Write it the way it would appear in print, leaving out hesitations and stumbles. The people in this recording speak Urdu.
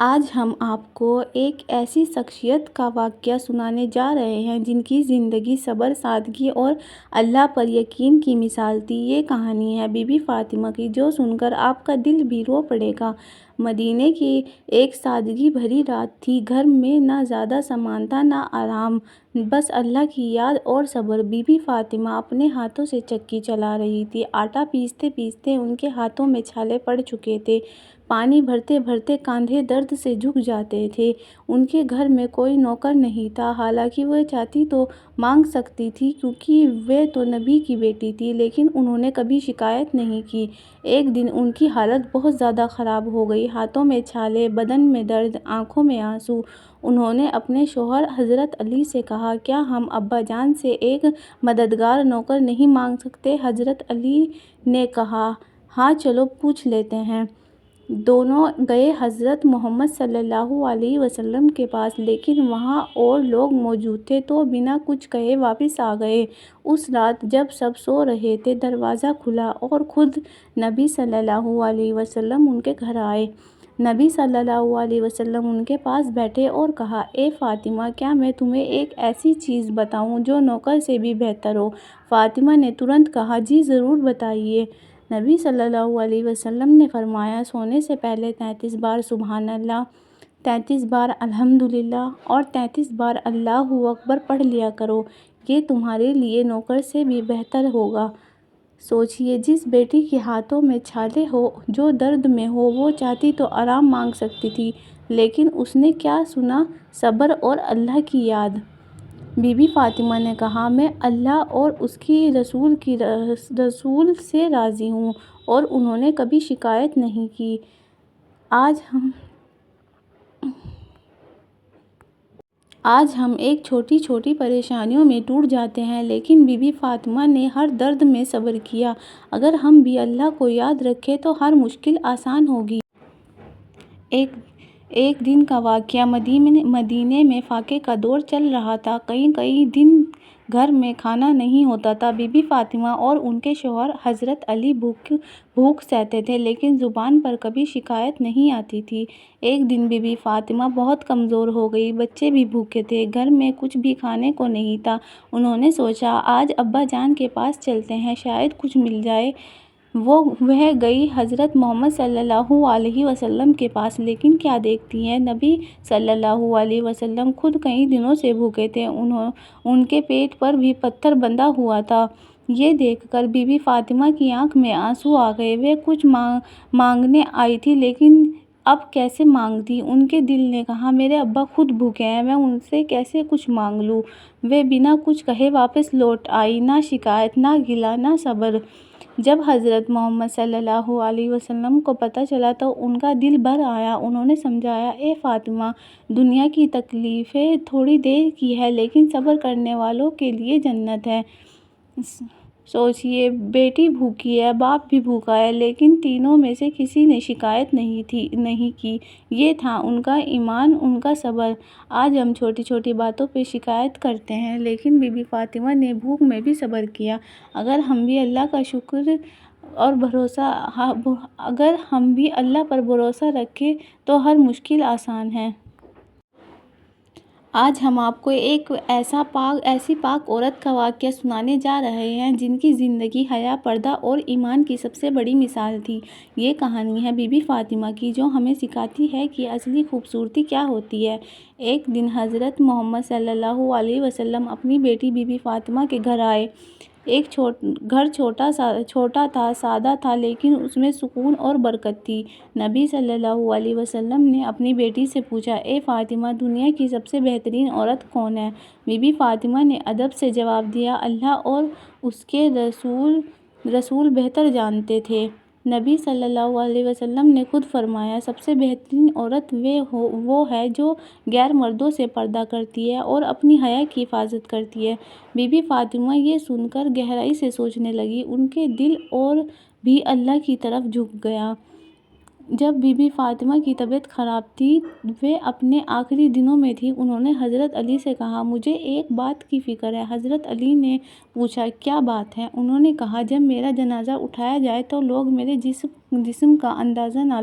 آج ہم آپ کو ایک ایسی شخصیت کا واقعہ سنانے جا رہے ہیں جن کی زندگی صبر، سادگی اور اللہ پر یقین کی مثال تھی۔ یہ کہانی ہے بی بی فاطمہ کی، جو سن کر آپ کا دل بھی رو پڑے گا۔ مدینے کی ایک سادگی بھری رات تھی۔ گھر میں نہ زیادہ سامان تھا نہ آرام، بس اللہ کی یاد اور صبر۔ بی بی فاطمہ اپنے ہاتھوں سے چکی چلا رہی تھی۔ آٹا پیستے پیستے ان کے ہاتھوں میں چھالے پڑ چکے تھے۔ پانی بھرتے بھرتے کاندھے درد سے جھک جاتے تھے۔ ان کے گھر میں کوئی نوکر نہیں تھا، حالانکہ وہ چاہتی تو مانگ سکتی تھی کیونکہ وہ تو نبی کی بیٹی تھی، لیکن انہوں نے کبھی شکایت نہیں کی۔ ایک دن ان کی حالت بہت زیادہ خراب ہو گئی، ہاتھوں میں چھالے، بدن میں درد، آنکھوں میں آنسو۔ انہوں نے اپنے شوہر حضرت علی سے کہا، کیا ہم ابا جان سے ایک مددگار نوکر نہیں مانگ سکتے؟ حضرت علی نے کہا، ہاں چلو پوچھ لیتے ہیں۔ دونوں گئے حضرت محمد صلی اللہ علیہ وسلم کے پاس، لیکن وہاں اور لوگ موجود تھے تو بنا کچھ کہے واپس آ گئے۔ اس رات جب سب سو رہے تھے، دروازہ کھلا اور خود نبی صلی اللہ علیہ وسلم ان کے گھر آئے۔ نبی صلی اللہ علیہ وسلم ان کے پاس بیٹھے اور کہا، اے فاطمہ، کیا میں تمہیں ایک ایسی چیز بتاؤں جو نوکر سے بھی بہتر ہو؟ فاطمہ نے ترنت کہا، جی ضرور بتائیے۔ نبی صلی اللہ علیہ وسلم نے فرمایا، سونے سے پہلے 33 بار سبحان اللہ، 33 بار الحمدللہ اور 33 بار اللہ اکبر پڑھ لیا کرو، یہ تمہارے لیے نوکر سے بھی بہتر ہوگا۔ سوچیے، جس بیٹی کے ہاتھوں میں چھالے ہو، جو درد میں ہو، وہ چاہتی تو آرام مانگ سکتی تھی، لیکن اس نے کیا چنا؟ صبر اور اللہ کی یاد۔ بی بی فاطمہ نے کہا، میں اللہ اور اس کے رسول سے راضی ہوں، اور انہوں نے کبھی شکایت نہیں کی۔ آج ہم ایک چھوٹی چھوٹی پریشانیوں میں ٹوٹ جاتے ہیں، لیکن بی بی فاطمہ نے ہر درد میں صبر کیا۔ اگر ہم بھی اللہ کو یاد رکھیں تو ہر مشکل آسان ہوگی۔ ایک دن کا واقعہ، مدینے میں فاقے کا دور چل رہا تھا۔ کئی دن گھر میں کھانا نہیں ہوتا تھا۔ بی بی فاطمہ اور ان کے شوہر حضرت علی بھوک سہتے تھے، لیکن زبان پر کبھی شکایت نہیں آتی تھی۔ ایک دن بی بی فاطمہ بہت کمزور ہو گئی، بچے بھی بھوکے تھے، گھر میں کچھ بھی کھانے کو نہیں تھا۔ انہوں نے سوچا، آج ابا جان کے پاس چلتے ہیں، شاید کچھ مل جائے۔ وہ گئی حضرت محمد صلی اللہ علیہ وسلم کے پاس، لیکن کیا دیکھتی ہیں، نبی صلی اللہ علیہ وسلم خود کئی دنوں سے بھوکے تھے، ان کے پیٹ پر بھی پتھر بندھا ہوا تھا۔ یہ دیکھ کر بی بی فاطمہ کی آنکھ میں آنسو آ گئے۔ وہ کچھ مانگنے آئی تھی، لیکن اب کیسے مانگتی؟ ان کے دل نے کہا، میرے ابا خود بھوکے ہیں، میں ان سے کیسے کچھ مانگ لوں؟ وہ بنا کچھ کہے واپس لوٹ آئی، نہ شکایت، نہ گلہ، نہ صبر۔ جب حضرت محمد صلی اللہ علیہ وسلم کو پتہ چلا تو ان کا دل بھر آیا۔ انہوں نے سمجھایا، اے فاطمہ، دنیا کی تکلیفیں تھوڑی دیر کی ہیں، لیکن صبر کرنے والوں کے لیے جنت ہے۔ سوچیے، بیٹی بھوکی ہے، باپ بھی بھوکا ہے، لیکن تینوں میں سے کسی نے شکایت نہیں کی۔ یہ تھا ان کا ایمان، ان کا صبر۔ آج ہم چھوٹی چھوٹی باتوں پہ شکایت کرتے ہیں، لیکن بی بی فاطمہ نے بھوک میں بھی صبر کیا۔ اگر ہم بھی اللہ پر بھروسہ رکھیں تو ہر مشکل آسان ہے۔ آج ہم آپ کو ایک ایسی پاک عورت کا واقعہ سنانے جا رہے ہیں جن کی زندگی حیا، پردہ اور ایمان کی سب سے بڑی مثال تھی۔ یہ کہانی ہے بی بی فاطمہ کی، جو ہمیں سکھاتی ہے کہ اصلی خوبصورتی کیا ہوتی ہے۔ ایک دن حضرت محمد صلی اللہ علیہ وسلم اپنی بیٹی بی بی فاطمہ کے گھر آئے۔ گھر چھوٹا تھا، سادہ تھا، لیکن اس میں سکون اور برکت تھی۔ نبی صلی اللہ علیہ وسلم نے اپنی بیٹی سے پوچھا، اے فاطمہ، دنیا کی سب سے بہترین عورت کون ہے؟ بی بی فاطمہ نے ادب سے جواب دیا، اللہ اور اس کے رسول بہتر جانتے تھے۔ نبی صلی اللہ علیہ وسلم نے خود فرمایا، سب سے بہترین عورت وہ ہے جو غیر مردوں سے پردہ کرتی ہے اور اپنی حیا کی حفاظت کرتی ہے۔ بی بی فاطمہ یہ سن کر گہرائی سے سوچنے لگی، ان کے دل اور بھی اللہ کی طرف جھک گیا۔ جب بی بی فاطمہ کی طبیعت خراب تھی، وہ اپنے آخری دنوں میں تھی، انہوں نے حضرت علی سے کہا، مجھے ایک بات کی فکر ہے۔ حضرت علی نے پوچھا، کیا بات ہے؟ انہوں نے کہا، جب میرا جنازہ اٹھایا جائے تو لوگ میرے جسم کا اندازہ نہ